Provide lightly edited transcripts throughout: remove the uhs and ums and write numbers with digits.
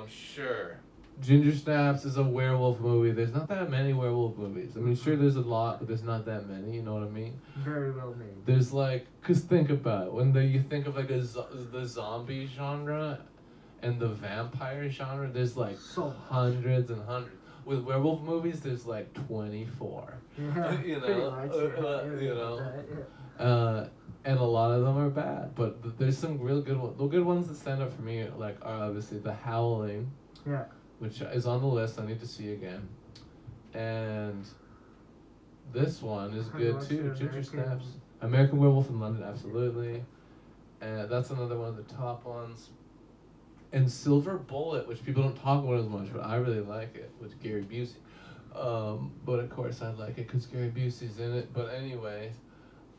Sure. Ginger Snaps is a werewolf movie. There's not that many werewolf movies. I mean, sure, there's a lot, but there's not that many. You know what I mean? Very well made. There's like, cause think about it. When you think of like the zombie genre and the vampire genre, there's like hundreds and hundreds. With werewolf movies, there's like 24. Yeah, you pretty know, much, you know. And a lot of them are bad, but there's some real good ones. The good ones that stand up for me like are obviously The Howling. Yeah. Which is on the list. I need to see again. And this one is good too. Ginger Snaps. American Werewolf in London, absolutely. And that's another one of the top ones. And Silver Bullet, which people don't talk about as much, but I really like it, with Gary Busey. But of course I like it because Gary Busey's in it. But anyways,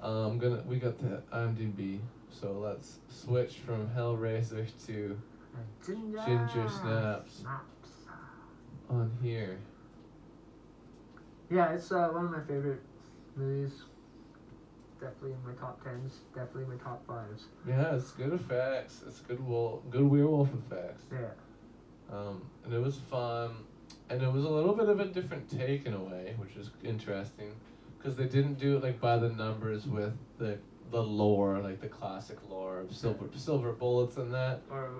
we got the IMDb, so let's switch from Hellraiser to Ginger Snaps on here. Yeah, it's one of my favorite movies. Definitely in my top 10s. Definitely my top 5s. Yeah, it's good effects. It's good werewolf effects. Yeah. And it was fun, and it was a little bit of a different take in a way, which is interesting, because they didn't do it like by the numbers with the lore, like the classic lore of silver bullets and that. Or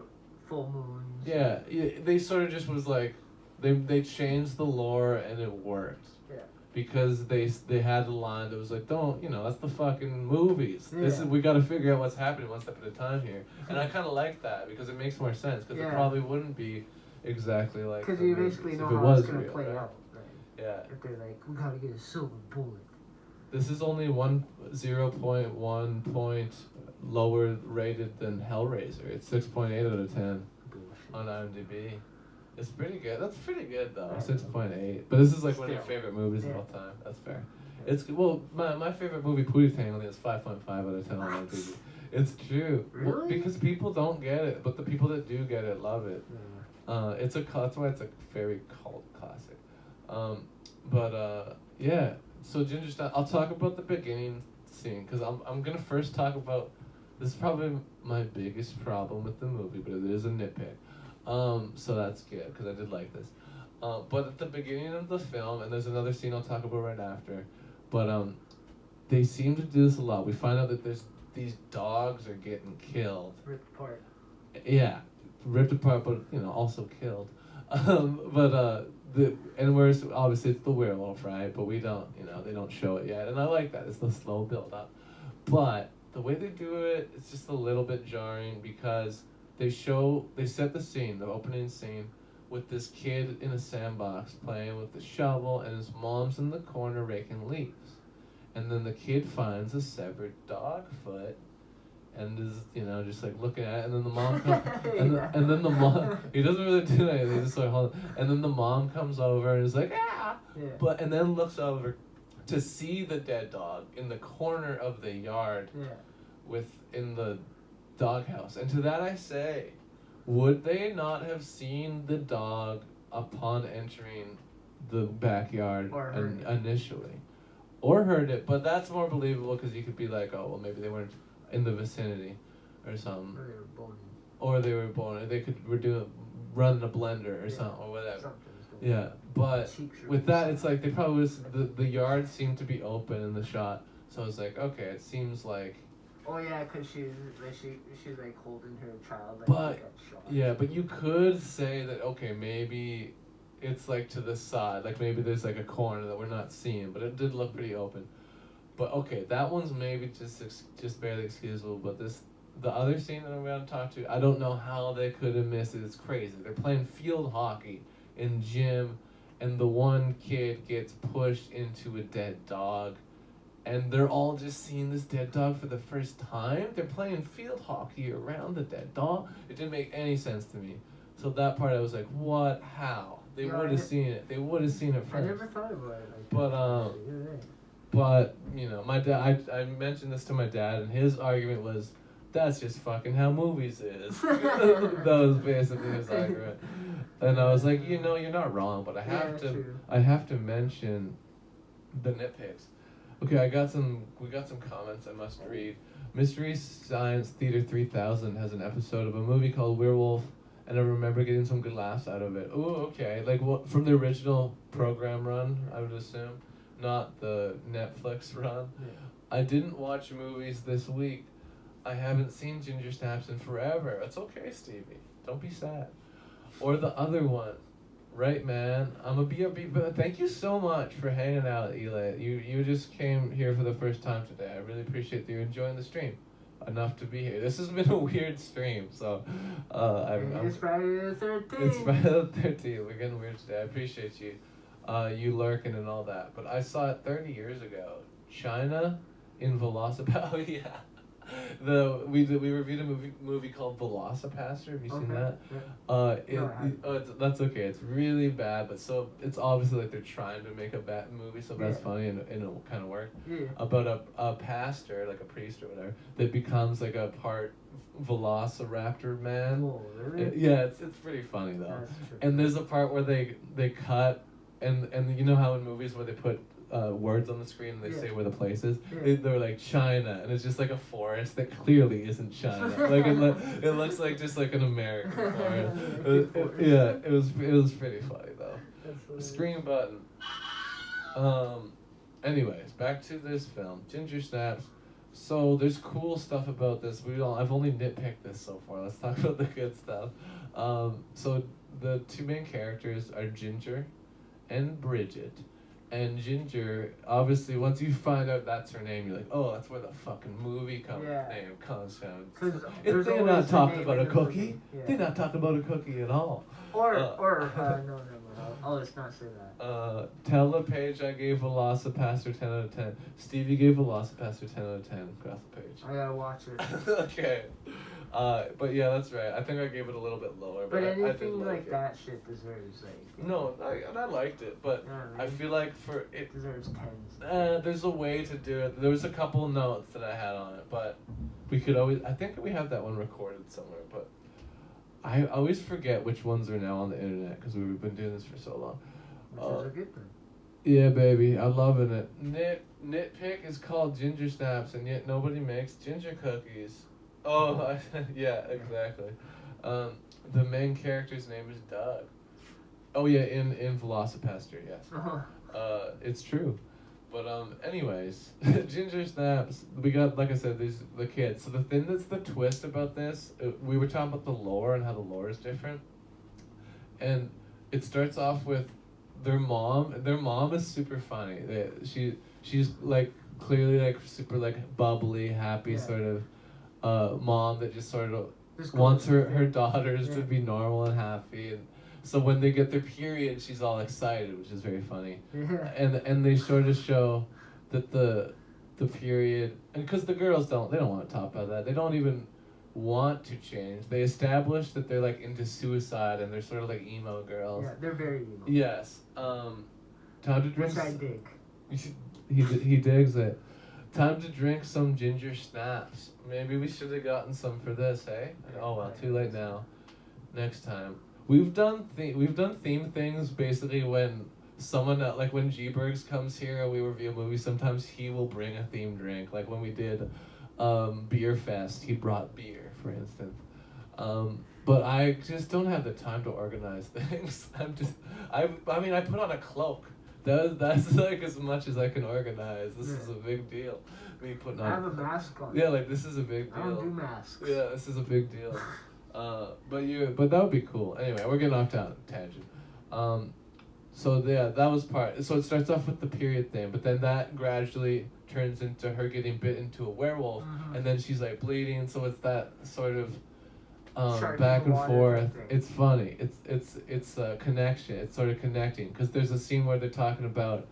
full moons. Yeah, they sort of just was like, they changed the lore and it worked. Yeah. Because they had the line that was like, that's the fucking movies. Yeah. We got to figure out what's happening one step at a time here. And I kind of like that because it makes more sense, because it probably wouldn't be exactly like. Because you basically know how it's going to play out. Right? Yeah. If they're like, we got to get a silver bullet. This is only 0.1 point lower rated than Hellraiser. It's 6.8 out of 10 on IMDb. It's pretty good. That's pretty good though. 6.8. But this is like one of your favorite movies of all time. That's fair. It's my favorite movie, Pootie Tang, only has 5.5 out of 10 on IMDb. It's true. Really? Well, because people don't get it, but the people that do get it love it. Yeah. That's why it's a very cult classic. Yeah. So Ginger Snaps, I'll talk about the beginning scene, because I'm gonna first talk about. This is probably my biggest problem with the movie, but it is a nitpick. So that's good, because I did like this. But at the beginning of the film, and there's another scene I'll talk about right after, but they seem to do this a lot. We find out that these dogs are getting killed. Ripped apart. Yeah, ripped apart, but also killed. Whereas obviously it's the werewolf, right? But we don't, they don't show it yet, and I like that. It's the slow build up, but the way they do it, it's just a little bit jarring, because they set the scene, the opening scene, with this kid in a sandbox playing with the shovel, and his mom's in the corner raking leaves. And then the kid finds a severed dog foot and is, just like looking at it, and then the mom comes, and then the mom, he doesn't really do anything, he's just like, hold on. And then the mom comes over and is like, ah! Yeah. And then looks over to see the dead dog in the corner of the yard. Yeah. In the doghouse. And to that I say, would they not have seen the dog upon entering the backyard initially? Or heard it, but that's more believable, because you could be like, oh, well, maybe they weren't in the vicinity or something. Or they were born. Or they were running a blender or something, or whatever. Yeah, but with that, it's like they probably the yard seemed to be open in the shot, so I was like, okay, it seems like. Oh yeah, because she's like holding her child. Like, but yeah, but you could say that, okay, maybe it's like to the side, like maybe there's like a corner that we're not seeing, but it did look pretty open. But okay, that one's maybe just barely excusable. But the other scene that I'm gonna talk to, I don't know how they could have missed it. It's crazy. They're playing field hockey in gym, and the one kid gets pushed into a dead dog. And they're all just seeing this dead dog for the first time. They're playing field hockey around the dead dog. It didn't make any sense to me. So that part I was like, what? How? They would have seen it. They would have seen it first. I never thought about it like that. But my dad, I mentioned this to my dad, and his argument was, that's just fucking how movies is. That was basically his argument. And I was like, you're not wrong, but I have to mention the nitpicks. Okay, we got some comments I must read. Mystery Science Theater 3000 has an episode of a movie called Werewolf and I remember getting some good laughs out of it. Oh, okay. Like what from the original program run, I would assume, not the Netflix run. Yeah. I didn't watch movies this week. I haven't seen Ginger Snaps in forever. It's okay, Stevie. Don't be sad. Or the other one. Right, man. I'm a BRB, but thank you so much for hanging out, Eli. You just came here for the first time today. I really appreciate that you're enjoying the stream enough to be here. This has been a weird stream, so It's Friday the 13th. it's Friday the 13th. We're getting weird today. I appreciate you, you lurking and all that. But I saw it 30 years ago. China in Velocipastor. Oh yeah. We reviewed a movie called Velocipaster. Have you seen that? Yeah. That's okay. It's really bad, but so it's obviously like they're trying to make a bad movie, so that's funny and it'll kind of work. Yeah. About a pastor, like a priest or whatever, that becomes like a part Velociraptor man. Oh, really? Yeah, it's pretty funny though. That's true. And there's a part where they cut and you know how in movies where they put words on the screen and they say where the place is. Yeah. They're like China, and it's just like a forest that clearly isn't China. Like it looks like just like an American forest. It was pretty funny though. Screen button. Anyways, back to this film, Ginger Snaps. So there's cool stuff about this. I've only nitpicked this so far. Let's talk about the good stuff. So the two main characters are Ginger and Bridget. And Ginger, obviously, once you find out that's her name, you're like, oh, that's where the fucking movie name comes from. They're not talking about a cookie. They're not talking about a cookie at all. No, let's not say that. Tell LePage I gave Velocipaster 10 out of 10. Stevie gave Velocipaster 10 out of 10. Kross LePage. I gotta watch it. Okay. But yeah, that's right. I think I gave it a little bit lower. But I anything did like that shit deserves like. No, I liked it, but I feel like for it deserves 10s. there's a way to do it. There was a couple notes that I had on it, but we could always. I think we have that one recorded somewhere, but I always forget which ones are now on the internet because we've been doing this for so long. Which is a good thing. Yeah, baby, I'm loving it. Nitpick is called Ginger Snaps, and yet nobody makes ginger cookies. Oh, yeah, exactly. The main character's name is Doug. Oh yeah, in Velocipaster, yes. It's true. But anyways, Ginger Snaps. We got, like I said, these the kids. So the thing that's the twist about this, we were talking about the lore and how the lore is different, and it starts off with their mom. Their mom is super funny. She's like clearly like super like bubbly, happy sort of mom that just sort of wants her daughters to be normal and happy, and so when they get their period, she's all excited, which is very funny. And they sort of show that the period, and because the girls they don't want to talk about that. They don't even want to change. They establish that they're like into suicide and they're sort of like emo girls. Yeah, they're very emo. Yes. Time to drink. Which I dig. He digs it. Time to drink some ginger snaps. Maybe we should have gotten some for this, hey? Oh well, too late now. Next time. We've done theme things basically when someone like when G-Bergs comes here and we review a movie. Sometimes he will bring a themed drink. Like when we did Beer Fest, he brought beer, for instance. But I just don't have the time to organize things. I put on a cloak. That's like as much as I can organize. This is a big deal. Me putting on. I have a mask on. Yeah, like this is a big deal. I don't do masks. Yeah, this is a big deal. But that would be cool. Anyway, we're getting off tangent. So yeah, that was part. So it starts off with the period thing, but then that gradually turns into her getting bit into a werewolf, and then she's like bleeding. So it's that sort of back and forth. It's funny. It's a connection. It's sort of connecting because there's a scene where they're talking about,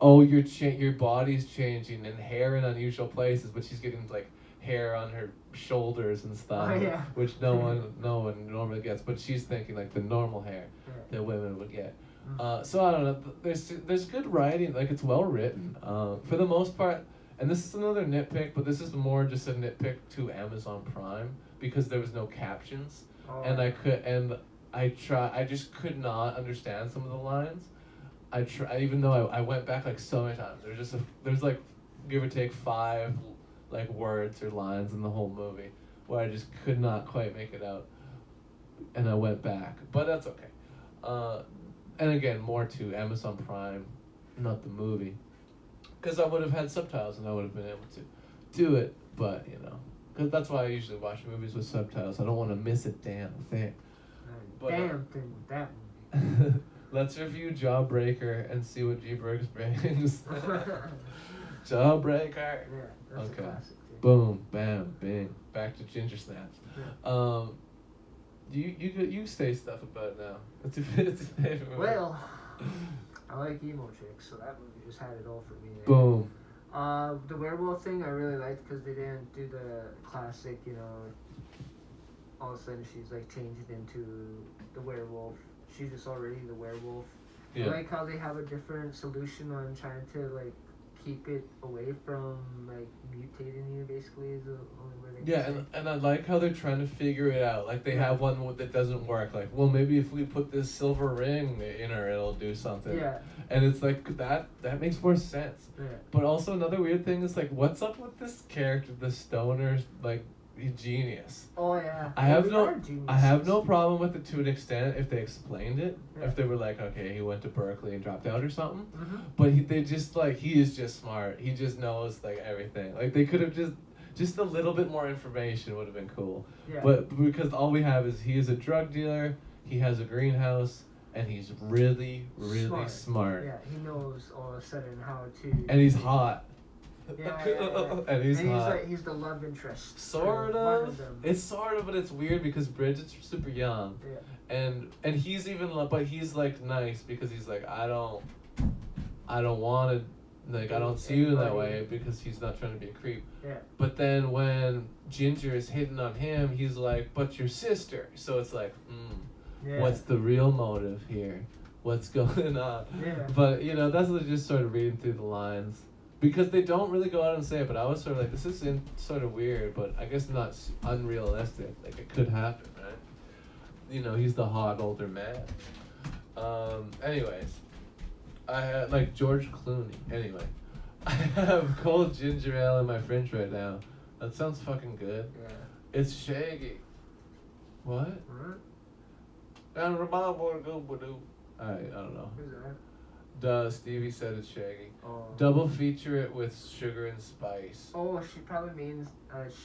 oh, your body's changing and hair in unusual places, but she's getting like hair on her shoulders and stuff, which no one normally gets, but she's thinking like the normal hair that women would get. So I don't know. There's good writing, like it's well written for the most part. And this is another nitpick, but this is more just a nitpick to Amazon Prime because there was no captions, and I just could not understand some of the lines. Even though I went back like so many times. There's like give or take 5 like words or lines in the whole movie where I just could not quite make it out. and I went back, but that's okay. And again, more to Amazon Prime, not the movie, because I would have had subtitles and I would have been able to do it. But because that's why I usually watch movies with subtitles. I don't want to miss a damn thing. But, damn thing with that movie. Let's review Jawbreaker and see what G-Briggs brings. Jawbreaker. Yeah, that's Okay. a classic. Too. Boom, bam, bing. Back to Ginger Snaps. Yeah. You say stuff about it now. It's your favorite movie. Well, I like emo chicks, so that movie just had it all for me. Boom. The werewolf thing I really liked because they didn't do the classic, all of a sudden she's like changed into the werewolf. She's just already the werewolf. Yeah. I like how they have a different solution on trying to like keep it away from like mutating you. Basically, is the only way they can say. and I like how they're trying to figure it out. Like they have one that doesn't work. Like, well, maybe if we put this silver ring in her, it'll do something. Yeah. And it's like that makes more sense. Yeah. But also another weird thing is like, what's up with this character, the stoner's like genius? Oh yeah. I have They no are geniuses. I have no problem with it to an extent if they explained it. Yeah. If they were like, okay, he went to Berkeley and dropped out or something. Mm-hmm. But they just like, he is just smart. He just knows like everything. Like they could have just a little bit more information would have been cool. Yeah. But because all we have is he is a drug dealer, he has a greenhouse, and he's really, really smart. Yeah, he knows all of a sudden how to. And he's hot. Yeah. And he's hot. Like, he's the love interest. Sort for one of. them. It's sort of, but it's weird because Bridget's super young. Yeah. And he's even, but he's like nice because he's like, I don't want to, like, I don't see you that way because he's not trying to be a creep. Yeah. But then when Ginger is hitting on him, he's like, but your sister. So it's like, Yeah. what's the real motive here? What's going on? Yeah. But, that's just sort of reading through the lines. Because they don't really go out and say it, but I was sort of like, this is sort of weird, but I guess not unrealistic. Like, it could happen, right? He's the hot older man. Anyways, I had, like, George Clooney. Anyway, I have cold ginger ale in my fridge right now. That sounds fucking good. Yeah. It's Shaggy. What? What? And Alright, I don't know. Who's that? Stevie said it's Shaggy. Oh. Double feature it with Sugar and Spice. Oh, she probably means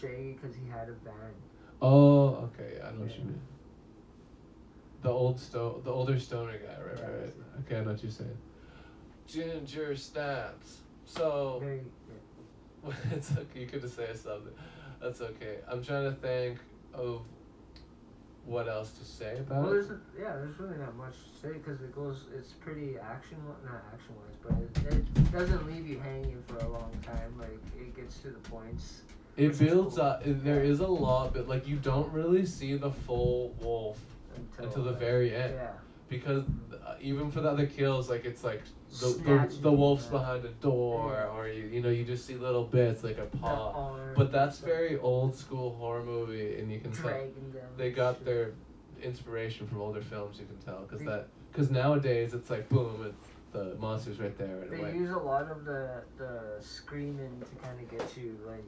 Shaggy because he had a band. Oh, okay, I know what you mean. The older stoner guy, right. Okay, I know what you're saying. Ginger Snaps. So Very, it's okay. You could just say something. That's okay. I'm trying to think of what else to say about well, it. there's really not much to say because it's pretty not action wise, but it doesn't leave you hanging for a long time. Like it gets to the points. It builds cool. up. There is a lot, but like you don't really see the full wolf until the very end. Yeah. Because even for the other kills, like it's like the Snatching, wolf's yeah. behind a door, Yeah. or you just see little bits like a paw. But that's very old school horror movie, and you can tell they got their inspiration from older films. You can tell because nowadays it's like boom, it's the monster's right there right away. They use a lot of the screaming to kind of get you like,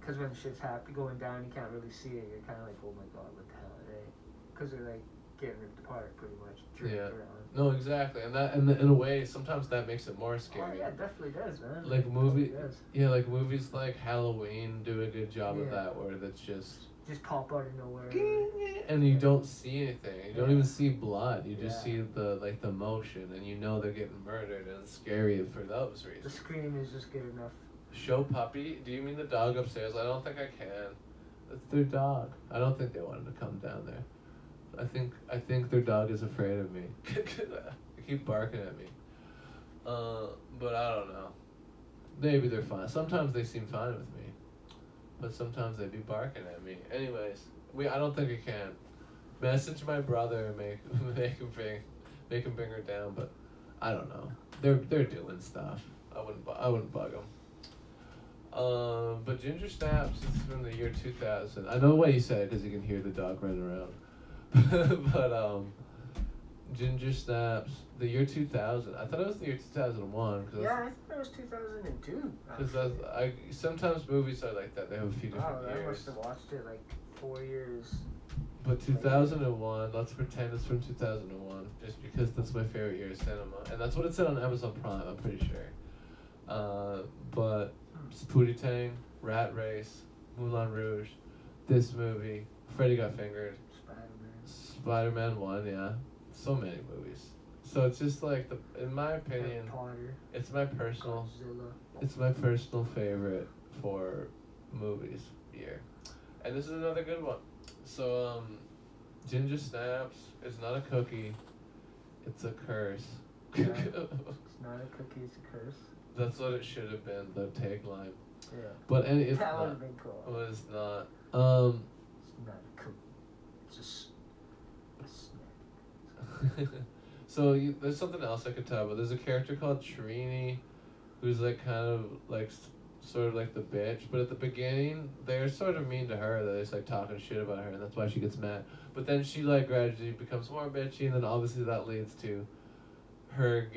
because when shit's going down, you can't really see it. You're kind of like, oh my god, what the hell, right? Because they're like getting ripped apart pretty much. Yeah. Around. No, exactly, and in a way, sometimes that makes it more scary. Oh yeah, it definitely does, man. Like movie, Totally does. yeah, like movies like Halloween do a good job of Yeah. that, where that's just pop out of nowhere. and you don't see anything. You don't Yeah. even see blood. You just Yeah. see the motion, and they're getting murdered, and it's scary for those The reasons. scream is just good enough. Show puppy? Do you mean the dog upstairs? I don't think I can. That's their dog. I don't think they wanted to come down there. I think their dog is afraid of me. They keep barking at me. But I don't know. Maybe they're fine. Sometimes they seem fine with me, but sometimes they be barking at me. Anyways, I don't think I can. Message my brother and make him bring her down. But I don't know. They're doing stuff. I wouldn't bug them. But Ginger Snaps is from the year 2000. I know why you said it because you can hear the dog running around. But Ginger Snaps, the year 2000. I thought it was the year 2001. Yeah, I think it was 2002. Because sometimes movies are like that. They have a few different I years. must have watched it like 4 years. But 2001, let's pretend it's from 2001, just because that's my favorite year of cinema, and that's what it said on Amazon Prime. I'm pretty sure. But Pootie Tang, Rat Race, Moulin Rouge, this movie, Freddy Got Fingered, Spider-Man 1, yeah, so many movies. So it's just like in my opinion, it's my personal favorite for movies year, and this is another good one. So Ginger Snaps is not a cookie, it's a curse. It's not a cookie, it's a curse. That's what it should have been, the tagline. Yeah. But it's that not. would have been cool. Well, it's not. It's not a cookie. It's just a snack. So there's something else I could tell about. There's a character called Trini, who's like kind of like sort of like the bitch. But at the beginning, they're sort of mean to her. They're just like talking shit about her, and that's why she gets mad. But then she like gradually becomes more bitchy, and then obviously that leads to her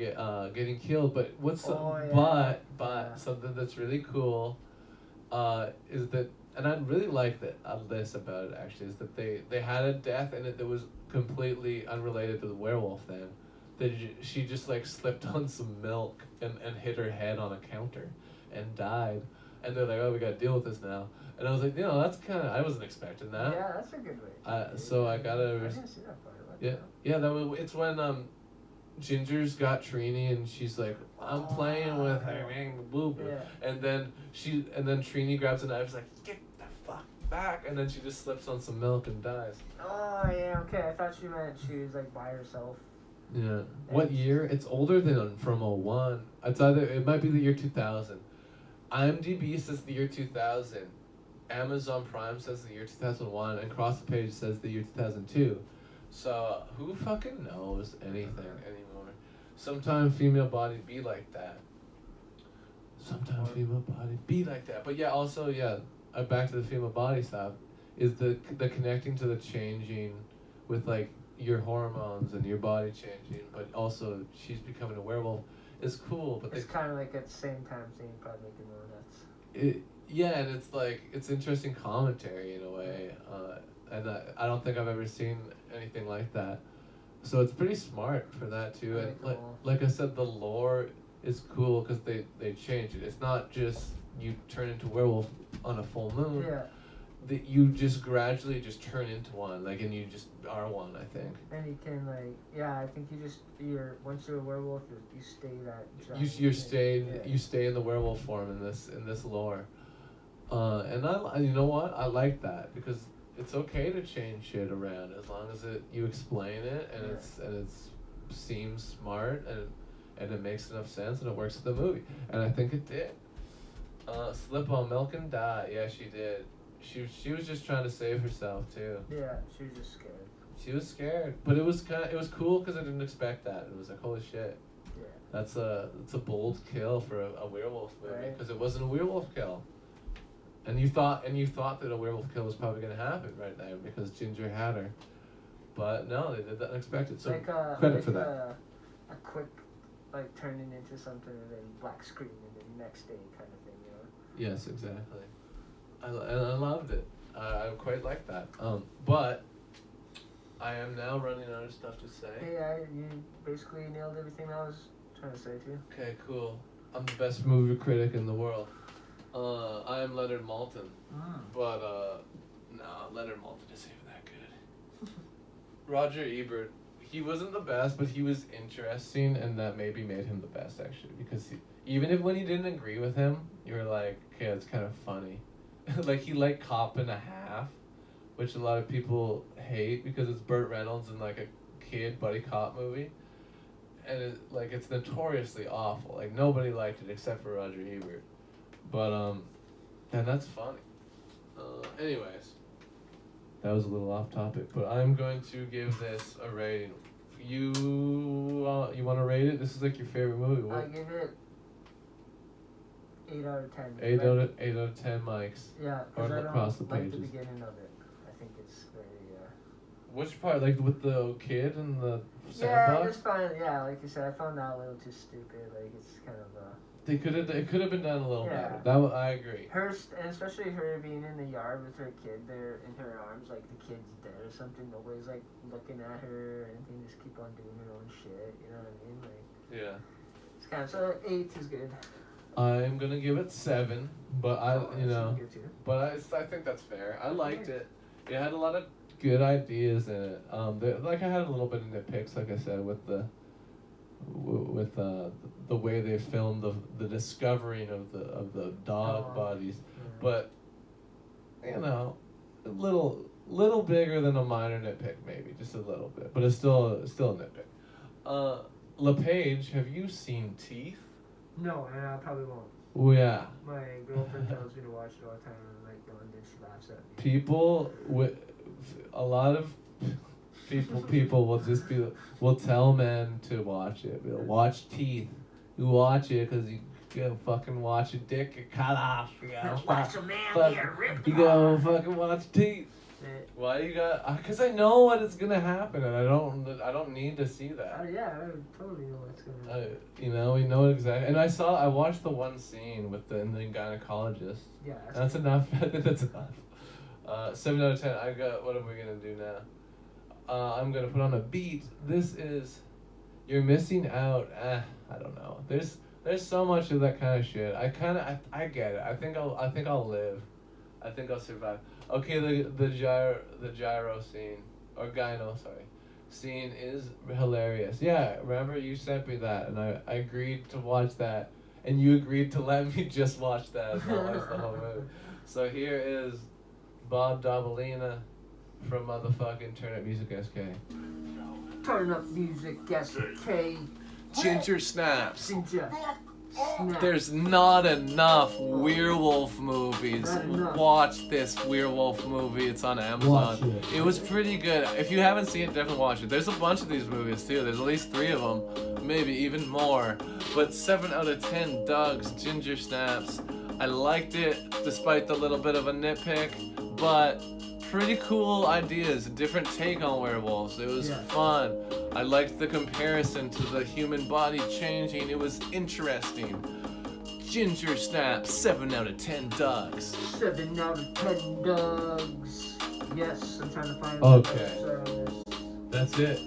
getting killed. But but something that's really cool is that, and I really like this about it actually, is that they had a death in it that was completely unrelated to the werewolf thing. That she just like slipped on some milk and hit her head on a counter and died. And they're like, oh, we gotta deal with this now. And I was like, that's kind of, I wasn't expecting that. Yeah, that's a good way. So I gotta. I didn't see that part. Yeah, it's when Ginger's got Trini and she's like, I'm playing with her, and then Trini grabs a knife, is like, get the fuck back, and then she just slips on some milk and dies. Oh yeah, okay. I thought she meant she was like by herself. Yeah. What year? It's older than from 01. It might be the year 2000. IMDb says the year 2000. Amazon Prime says the year 2001, and Kross LePage says the year 2002. So who fucking knows anything anymore? Sometimes female body be like that. Sometimes female body be like that. But yeah, also back to the female body stuff, is the connecting to the changing with like your hormones and your body changing, but also she's becoming a werewolf is cool. But it's kind of like at the same time thing, probably making more nuts. And it's like it's interesting commentary in a way, and I don't think I've ever seen anything like that. So it's pretty smart for that too. Really And cool. like I said, the lore is cool because they change it. It's not just you turn into werewolf on a full moon. Yeah. That you just gradually just turn into one, like, and you just are one, I think. And you can I think once you're a werewolf, you stay that. You stay in the werewolf form in this lore, and you know what, I like that because it's okay to change shit around as long as you explain it and it's seems smart and it makes enough sense and it works in the movie, and I think it did. Slip on milk and die. Yeah, she did. She was just trying to save herself too. Yeah, she was just scared. She was scared, but it was cool because I didn't expect that. It was like, holy shit. Yeah. That's a bold kill for a werewolf movie because it wasn't a werewolf kill. And you thought that a werewolf kill was probably gonna happen right there because Ginger had her, but no, they did that unexpected. So credit for that. A quick turning into something and then black screen and then next day kind of thing, you know. Yes, exactly. I loved it. I quite like that. But I am now running out of stuff to say. Yeah, you basically nailed everything I was trying to say to you. Okay, cool. I'm the best movie critic in the world. I am Leonard Maltin. But no, Leonard Maltin isn't even that good. Roger Ebert, he wasn't the best, but he was interesting, and that maybe made him the best actually, because even if when you didn't agree with him, you were like, okay, it's kind of funny. Like he liked Cop and a Half, which a lot of people hate because it's Burt Reynolds and like a kid buddy cop movie, and it's notoriously awful. Like nobody liked it except for Roger Ebert, but and that's funny. Anyways, that was a little off topic, but I'm going to give this a rating. You want to rate it? This is like your favorite movie. What? I give it 8 out of 10. 8 out of 10 mics. Yeah, or because I across don't the like the pages. beginning of it. I think it's very. Which part? Like with the kid and the Yeah, I sandbox? just find like you said, I found that a little too stupid. Like it's kind of It could have been done a little Yeah. better. I agree. And especially her being in the yard with her kid there in her arms, like the kid's dead or something. Nobody's like looking at her or anything. Just keep on doing her own shit. You know what I mean? Like, Yeah. it's kind of so 8 is good. I'm gonna give it 7, but That's good too. but I think that's fair. I liked it. It had a lot of good ideas in it. Like I had a little bit of nitpicks, like I said, with the way they filmed the discovering of the dog bodies, but a little bigger than a minor nitpick, maybe just a little bit, but it's still a nitpick. LePage, have you seen Teeth? No, and I probably won't. Oh yeah. My girlfriend tells me to watch it all the time, and like, and then she laughs at me. People a lot of people will tell men to watch it. They'll watch Teeth. You watch it because you go fucking watch a dick get cut off. You gotta Watch a man get ripped You go fucking watch Teeth. Why you got? Because I know what is gonna happen, and I don't need to see that. Yeah, I totally know what's gonna happen. We know exactly. And I watched the one scene with the gynecologist. Yeah. That's enough. I think that's enough. 7 out of 10. I got. What am we gonna do now? I'm gonna put on a beat. This is. You're missing out. I don't know. There's so much of that kind of shit. I get it. I think I'll live. I think I'll survive. Okay, the gyro scene or gyno scene is hilarious. Yeah, remember you sent me that, and I agreed to watch that, and you agreed to let me just watch that as well as the whole movie. So here is Bob Dabalina from motherfucking Turn Up Music SK. Turn Up Music SK. Ginger Snaps. Ginger. There's not enough werewolf movies. Watch this werewolf movie. It's on Amazon. It was pretty good. If you haven't seen it, definitely watch it. There's a bunch of these movies too. There's at least 3 of them, maybe even more. But 7 out of 10 Doug's Ginger Snaps. I liked it despite the little bit of a nitpick, but pretty cool ideas, a different take on werewolves. It was fun. I liked the comparison to the human body changing. It was interesting. Ginger Snaps, 7 out of 10 Dogs. 7 out of 10 Dogs. Yes, I'm trying to find. Okay. That's it.